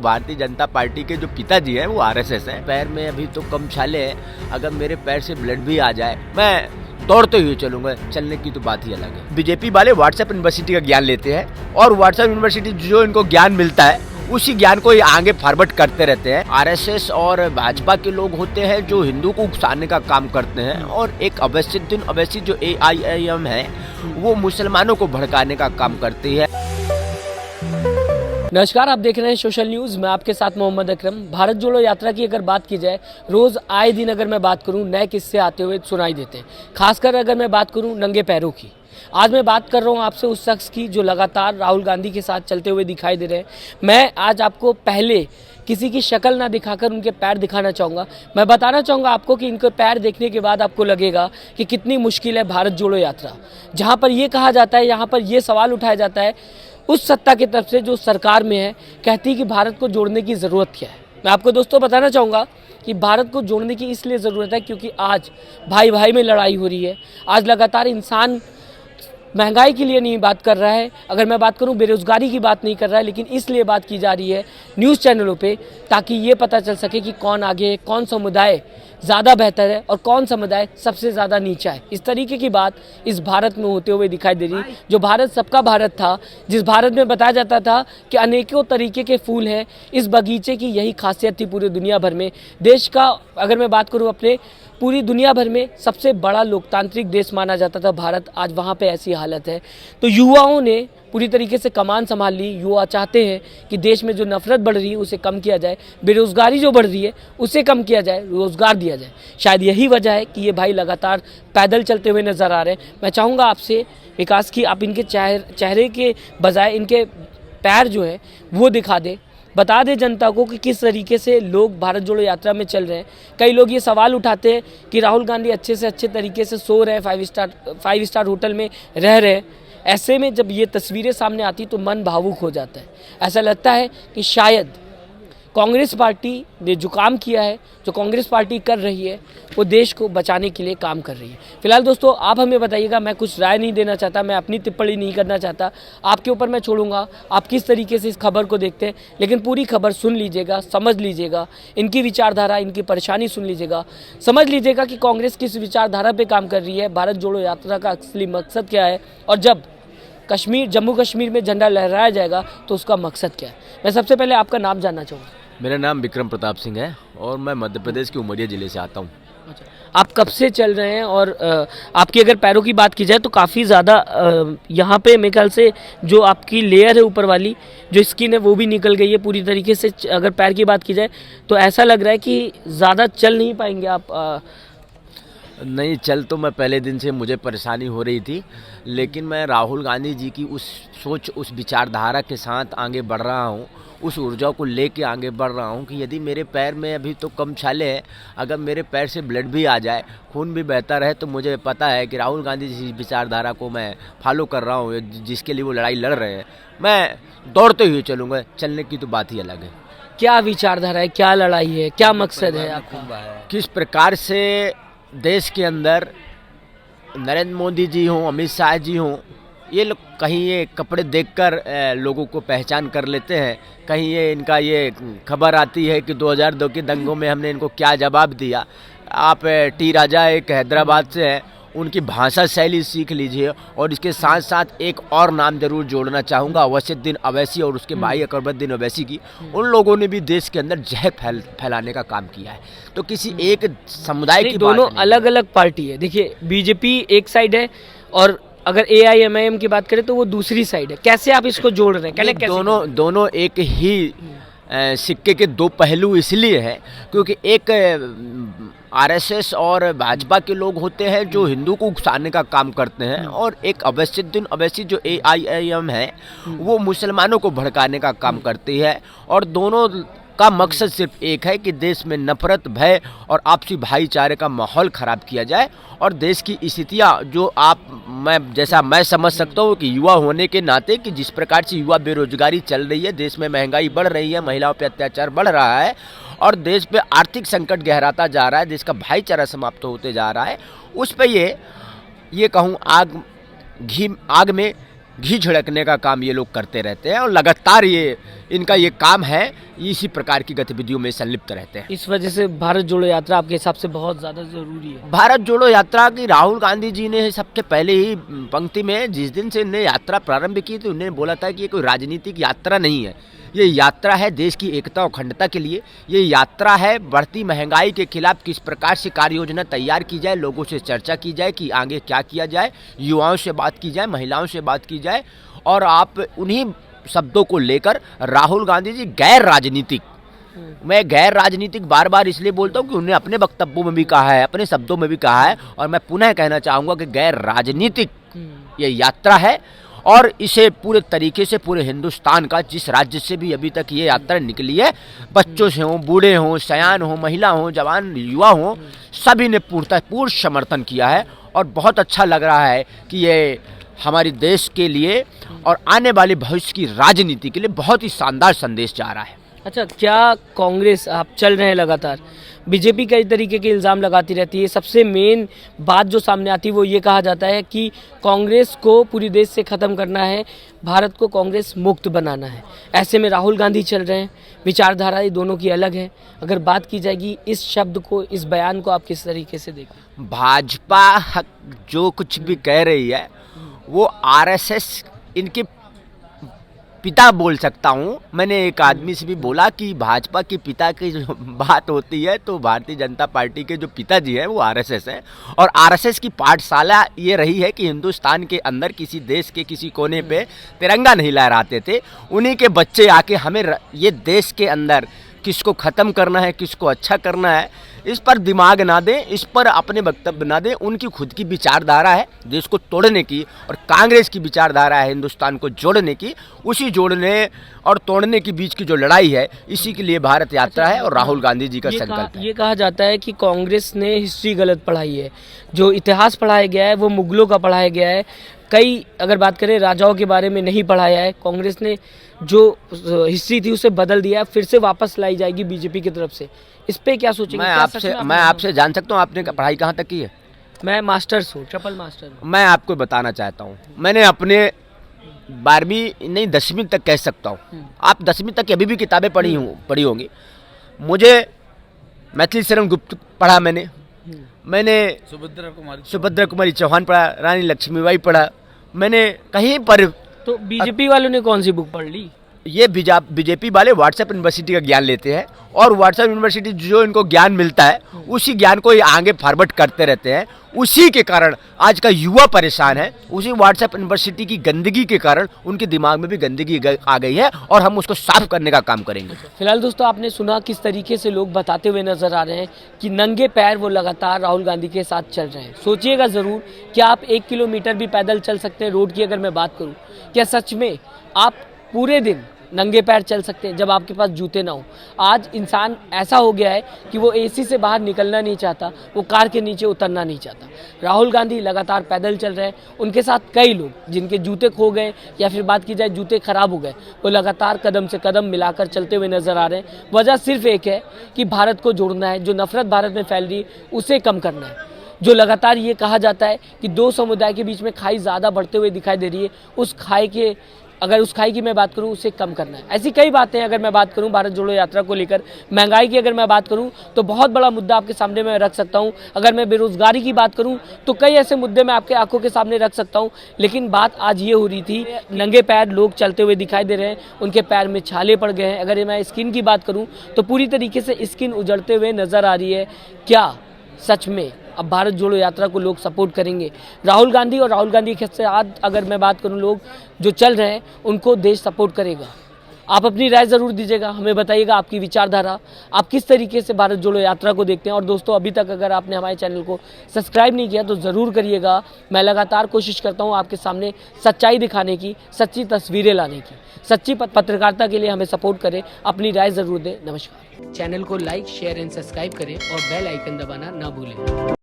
Bharatiya Janata party के जो पिताजी हैं वो आरएसएस हैं। पैर में अभी तो कम छाले हैं, अगर मेरे पैर से ब्लड भी आ जाए मैं दौड़ते हुए चलूंगा। चलने की तो बात ही अलग है। बीजेपी वाले व्हाट्सएप यूनिवर्सिटी का ज्ञान लेते हैं और व्हाट्सएप यूनिवर्सिटी जो इनको ज्ञान मिलता है उसी ज्ञान को ये आगे फॉरवर्ड करते रहते हैं। आरएसएस और भाजपा के लोग होते हैं जो हिंदू को उकसाने का काम करते हैं और एक अवैसीद्दीन अवैसी जो AIIM है वो मुसलमानों को भड़काने का काम करती है। नमस्कार, आप देख रहे हैं सोशल न्यूज़। मैं आपके साथ मोहम्मद अकरम। भारत जोड़ो यात्रा की अगर बात की जाए, रोज़ आए दिन अगर मैं बात करूं नए किस्से आते हुए सुनाई देते हैं। खासकर अगर मैं बात करूं नंगे पैरों की। आज मैं बात कर रहा हूं आपसे उस शख्स की जो लगातार राहुल गांधी के साथ चलते हुए दिखाई दे रहे हैं। मैं आज आपको पहले किसी की शक्ल ना दिखाकर उनके पैर दिखाना चाहूँगा। मैं बताना चाहूँगा आपको कि इनके पैर देखने के बाद आपको लगेगा कि कितनी मुश्किल है भारत जोड़ो यात्रा। जहाँ पर ये कहा जाता है, यहाँ पर ये सवाल उठाया जाता है उस सत्ता की तरफ से जो सरकार में है, कहती है कि भारत को जोड़ने की ज़रूरत क्या है। मैं आपको दोस्तों बताना चाहूँगा कि भारत को जोड़ने की इसलिए ज़रूरत है क्योंकि आज भाई भाई में लड़ाई हो रही है। आज लगातार इंसान महंगाई के लिए नहीं बात कर रहा है, अगर मैं बात करूं बेरोज़गारी की बात नहीं कर रहा है, लेकिन इसलिए बात की जा रही है न्यूज़ चैनलों पे ताकि ये पता चल सके कि कौन आगे है, कौन समुदाय ज़्यादा बेहतर है और कौन समुदाय सबसे ज़्यादा नीचा है। इस तरीके की बात इस भारत में होते हुए दिखाई दे रही। जो भारत सबका भारत था, जिस भारत में बताया जाता था कि अनेकों तरीके के फूल हैं, इस बगीचे की यही खासियत थी पूरी दुनिया भर में। देश का अगर मैं बात करूँ अपने पूरी दुनिया भर में सबसे बड़ा लोकतांत्रिक देश माना जाता था भारत, आज वहाँ पे ऐसी हालत है। तो युवाओं ने पूरी तरीके से कमान संभाल ली। युवा चाहते हैं कि देश में जो नफरत बढ़ रही है उसे कम किया जाए, बेरोज़गारी जो बढ़ रही है उसे कम किया जाए, रोज़गार दिया जाए। शायद यही वजह है कि ये भाई लगातार पैदल चलते हुए नज़र आ रहे हैं। मैं चाहूँगा आपसे विकास की आप इनके चेहरे के बजाय इनके पैर जो है वो दिखा दें, बता दें जनता को कि किस तरीके से लोग भारत जोड़ो यात्रा में चल रहे हैं। कई लोग ये सवाल उठाते हैं कि राहुल गांधी अच्छे से अच्छे तरीके से सो रहे हैं, फाइव स्टार होटल में रह रहे हैं। ऐसे में जब ये तस्वीरें सामने आती तो मन भावुक हो जाता है। ऐसा लगता है कि शायद कांग्रेस पार्टी ने जो काम किया है, जो कांग्रेस पार्टी कर रही है, वो देश को बचाने के लिए काम कर रही है। फिलहाल दोस्तों आप हमें बताइएगा, मैं कुछ राय नहीं देना चाहता, मैं अपनी टिप्पणी नहीं करना चाहता, आपके ऊपर मैं छोड़ूंगा आप किस तरीके से इस खबर को देखते हैं। लेकिन पूरी खबर सुन लीजिएगा, समझ लीजिएगा, इनकी विचारधारा, इनकी परेशानी सुन लीजिएगा, समझ लीजिएगा कि कांग्रेस किस विचारधारा पर काम कर रही है, भारत जोड़ो यात्रा का असली मकसद क्या है और जब जम्मू कश्मीर में झंडा लहराया जाएगा तो उसका मकसद क्या है। मैं सबसे पहले आपका नाम जानना चाहूँगा। मेरा नाम विक्रम प्रताप सिंह है और मैं मध्य प्रदेश के उमरिया जिले से आता हूँ। आप कब से चल रहे हैं और आपकी अगर पैरों की बात की जाए तो काफ़ी ज़्यादा यहाँ पे मेरे ख्याल से जो आपकी लेयर है ऊपर वाली जो स्किन है वो भी निकल गई है पूरी तरीके से। अगर पैर की बात की जाए तो ऐसा लग रहा है कि ज़्यादा चल नहीं पाएंगे आप। नहीं, चल तो मैं पहले दिन से मुझे परेशानी हो रही थी, लेकिन मैं राहुल गांधी जी की उस सोच, उस विचारधारा के साथ आगे बढ़ रहा हूँ, उस ऊर्जा को लेके आगे बढ़ रहा हूँ कि यदि मेरे पैर में अभी तो कम छाले हैं, अगर मेरे पैर से ब्लड भी आ जाए, खून भी बहता रहे, तो मुझे पता है कि राहुल गांधी जी विचारधारा को मैं फॉलो कर रहा हूँ, जिसके लिए वो लड़ाई लड़ रहे हैं, मैं दौड़ते हुए चलूँगा। चलने की तो बात ही अलग है। क्या विचारधारा है, क्या लड़ाई है, क्या मकसद है आपका? किस प्रकार से देश के अंदर नरेंद्र मोदी जी हों, अमित शाह जी हों, ये लोग कहीं ये कपड़े देखकर लोगों को पहचान कर लेते हैं। कहीं ये इनका ये खबर आती है कि 2002 के दंगों में हमने इनको क्या जवाब दिया। आप टी राजा एक हैदराबाद से हैं, उनकी भाषा शैली सीख लीजिए। और इसके साथ साथ एक और नाम जरूर जोड़ना चाहूँगा, अवैसीद्दीन अवैसी और उसके भाई अकबरुद्दीन अवैसी की। उन लोगों ने भी देश के अंदर जहर फैलाने का काम किया है। तो किसी एक समुदाय की दोनों अलग अलग पार्टी है। देखिए, बीजेपी एक साइड है और अगर AIMIM की बात करें तो वो दूसरी साइड है। कैसे आप इसको जोड़ रहे हैं? दोनों एक ही सिक्के के दो पहलू इसलिए है क्योंकि एक आरएसएस और भाजपा के लोग होते हैं जो हिंदू को उकसाने का काम करते हैं और एक अवैसीद्दीन अवैसी जो AIIM है वो मुसलमानों को भड़काने का काम करती है। और दोनों का मकसद सिर्फ एक है कि देश में नफरत, भय और आपसी भाईचारे का माहौल ख़राब किया जाए। और देश की स्थितियाँ जो मैं समझ सकता हूँ कि युवा होने के नाते कि जिस प्रकार से युवा बेरोजगारी चल रही है, देश में महंगाई बढ़ रही है, महिलाओं पर अत्याचार बढ़ रहा है और देश पे आर्थिक संकट गहराता जा रहा है, देश का भाईचारा समाप्त होते जा रहा है, उस पर ये कहूँ आग में घी छिड़कने का काम ये लोग करते रहते हैं। और लगातार ये इनका ये काम है, इसी प्रकार की गतिविधियों में संलिप्त रहते हैं। इस वजह से भारत जोड़ो यात्रा आपके हिसाब से बहुत ज़्यादा ज़रूरी है। भारत जोड़ो यात्रा की राहुल गांधी जी ने सबसे पहले ही पंक्ति में जिस दिन से इन्हें यात्रा प्रारंभ की तो उन्होंने बोला था कि ये कोई राजनीतिक यात्रा नहीं है, ये यात्रा है देश की एकता और अखंडता के लिए। ये यात्रा है बढ़ती महंगाई के खिलाफ किस प्रकार से कार्य योजना तैयार की जाए, लोगों से चर्चा की जाए कि आगे क्या किया जाए, युवाओं से बात की जाए, महिलाओं से बात की जाए। और आप उन्हीं शब्दों को लेकर राहुल गांधी जी गैर राजनीतिक, मैं गैर राजनीतिक बार बार इसलिए बोलता हूँ कि उन्होंने अपने वक्तव्यों में भी कहा है, अपने शब्दों में भी कहा है, और मैं पुनः कहना चाहूँगा कि गैर राजनीतिक ये यात्रा है। और इसे पूरे तरीके से पूरे हिंदुस्तान का जिस राज्य से भी अभी तक ये यात्रा निकली है, बच्चों से हों, बूढ़े हों, सयान हों, महिला हों, जवान युवा हों, सभी ने पूर्ण समर्थन किया है। और बहुत अच्छा लग रहा है कि ये हमारे देश के लिए और आने वाले भविष्य की राजनीति के लिए बहुत ही शानदार संदेश जा रहा है। अच्छा, क्या कांग्रेस, आप चल रहे हैं लगातार, बीजेपी कई तरीके के इल्ज़ाम लगाती रहती है, सबसे मेन बात जो सामने आती है वो ये कहा जाता है कि कांग्रेस को पूरी देश से ख़त्म करना है, भारत को कांग्रेस मुक्त बनाना है। ऐसे में राहुल गांधी चल रहे हैं, विचारधारा दोनों की अलग है। अगर बात की जाएगी इस शब्द को, इस बयान को आप किस तरीके से देखते हैं? भाजपा जो कुछ भी कह रही है वो आरएसएस इनके पिता बोल सकता हूँ। मैंने एक आदमी से भी बोला कि भाजपा के पिता की जो बात होती है तो भारतीय जनता पार्टी के जो पिताजी हैं वो आरएसएस हैं। और आरएसएस की पाठशाला ये रही है कि हिंदुस्तान के अंदर किसी देश के किसी कोने पे तिरंगा नहीं लहराते थे। उन्हीं के बच्चे आके हमें ये देश के अंदर किसको ख़त्म करना है, किसको अच्छा करना है, इस पर दिमाग ना दें, इस पर अपने वक्तव्य ना दें। उनकी खुद की विचारधारा है देश को तोड़ने की, और कांग्रेस की विचारधारा है हिंदुस्तान को जोड़ने की। उसी जोड़ने और तोड़ने के बीच की जो लड़ाई है, इसी के लिए भारत यात्रा है और राहुल गांधी जी का संकल्प है। ये कहा जाता है कि कांग्रेस ने हिस्ट्री गलत पढ़ाई है, जो इतिहास पढ़ाया गया है वो मुगलों का पढ़ाया गया है, कई अगर बात करें राजाओं के बारे में नहीं पढ़ाया है। कांग्रेस ने जो हिस्ट्री थी उसे बदल दिया, फिर से वापस लाई जाएगी बीजेपी की तरफ से। इस पे क्या सोचेंगे? मैं आपसे जान सकता हूँ आपने पढ़ाई कहाँ तक की है? मैं मास्टर्स हूँ, ट्रिपल मास्टर। मैं आपको बताना चाहता हूँ, मैंने अपने 12वीं नहीं 10वीं तक कह सकता हूँ, आप 10वीं तक की अभी भी किताबें पढ़ी होंगी। मुझे मैथिली शरण गुप्त पढ़ा, मैंने सुभद्रा कुमारी चौहान पढ़ा, रानी लक्ष्मीबाई पढ़ा। मैंने कहीं पर तो बीजेपी वालों ने कौन सी बुक पढ़ ली? ये बीजेपी वाले व्हाट्सएप यूनिवर्सिटी का ज्ञान लेते हैं, और व्हाट्सएप यूनिवर्सिटी जो इनको ज्ञान मिलता है उसी ज्ञान को ये आगे फॉरवर्ड करते रहते हैं। उसी के कारण आज का युवा परेशान है, उसी व्हाट्सएप यूनिवर्सिटी की गंदगी के कारण उनके दिमाग में भी गंदगी आ गई है, और हम उसको साफ करने का काम करेंगे। फिलहाल दोस्तों, आपने सुना किस तरीके से लोग बताते हुए नजर आ रहे हैं कि नंगे पैर वो लगातार राहुल गांधी के साथ चल रहे हैं। सोचिएगा ज़रूर कि आप 1 किलोमीटर भी पैदल चल सकते हैं। रोड की अगर मैं बात करूँ, क्या सच में आप पूरे दिन नंगे पैर चल सकते हैं जब आपके पास जूते ना हो? आज इंसान ऐसा हो गया है कि वो एसी से बाहर निकलना नहीं चाहता, वो कार के नीचे उतरना नहीं चाहता। राहुल गांधी लगातार पैदल चल रहे हैं, उनके साथ कई लोग जिनके जूते खो गए या फिर बात की जाए जूते खराब हो गए, वो लगातार कदम से कदम मिलाकर चलते हुए नजर आ रहे हैं। वजह सिर्फ एक है कि भारत को जोड़ना है, जो नफरत भारत में फैल रही है उसे कम करना है। जो लगातार ये कहा जाता है कि दो समुदाय के बीच में खाई ज़्यादा बढ़ते हुए दिखाई दे रही है, उस खाई की मैं बात करूं उसे कम करना है। ऐसी कई बातें अगर मैं बात करूं भारत जोड़ो यात्रा को लेकर, महंगाई की अगर मैं बात करूं तो बहुत बड़ा मुद्दा आपके सामने मैं रख सकता हूं। अगर मैं बेरोजगारी की बात करूं तो कई ऐसे मुद्दे मैं आपके आंखों के सामने रख सकता हूं। लेकिन बात आज ये हो रही थी, नंगे पैर लोग चलते हुए दिखाई दे रहे हैं, उनके पैर में छाले पड़ गए हैं। अगर मैं स्किन की बात करूँ तो पूरी तरीके से स्किन उजड़ते हुए नजर आ रही है। क्या सच में अब भारत जोड़ो यात्रा को लोग सपोर्ट करेंगे? राहुल गांधी और राहुल गांधी के साथ अगर मैं बात करूं, लोग जो चल रहे हैं उनको देश सपोर्ट करेगा? आप अपनी राय ज़रूर दीजिएगा, हमें बताइएगा आपकी विचारधारा, आप किस तरीके से भारत जोड़ो यात्रा को देखते हैं। और दोस्तों, अभी तक अगर आपने हमारे चैनल को सब्सक्राइब नहीं किया तो ज़रूर करिएगा। मैं लगातार कोशिश करता हूँ आपके सामने सच्चाई दिखाने की, सच्ची तस्वीरें लाने की। सच्ची पत्रकारिता के लिए हमें सपोर्ट करें, अपनी राय ज़रूर दें। नमस्कार। चैनल को लाइक, शेयर एंड सब्सक्राइब करें और बेल आइकन दबाना ना भूलें।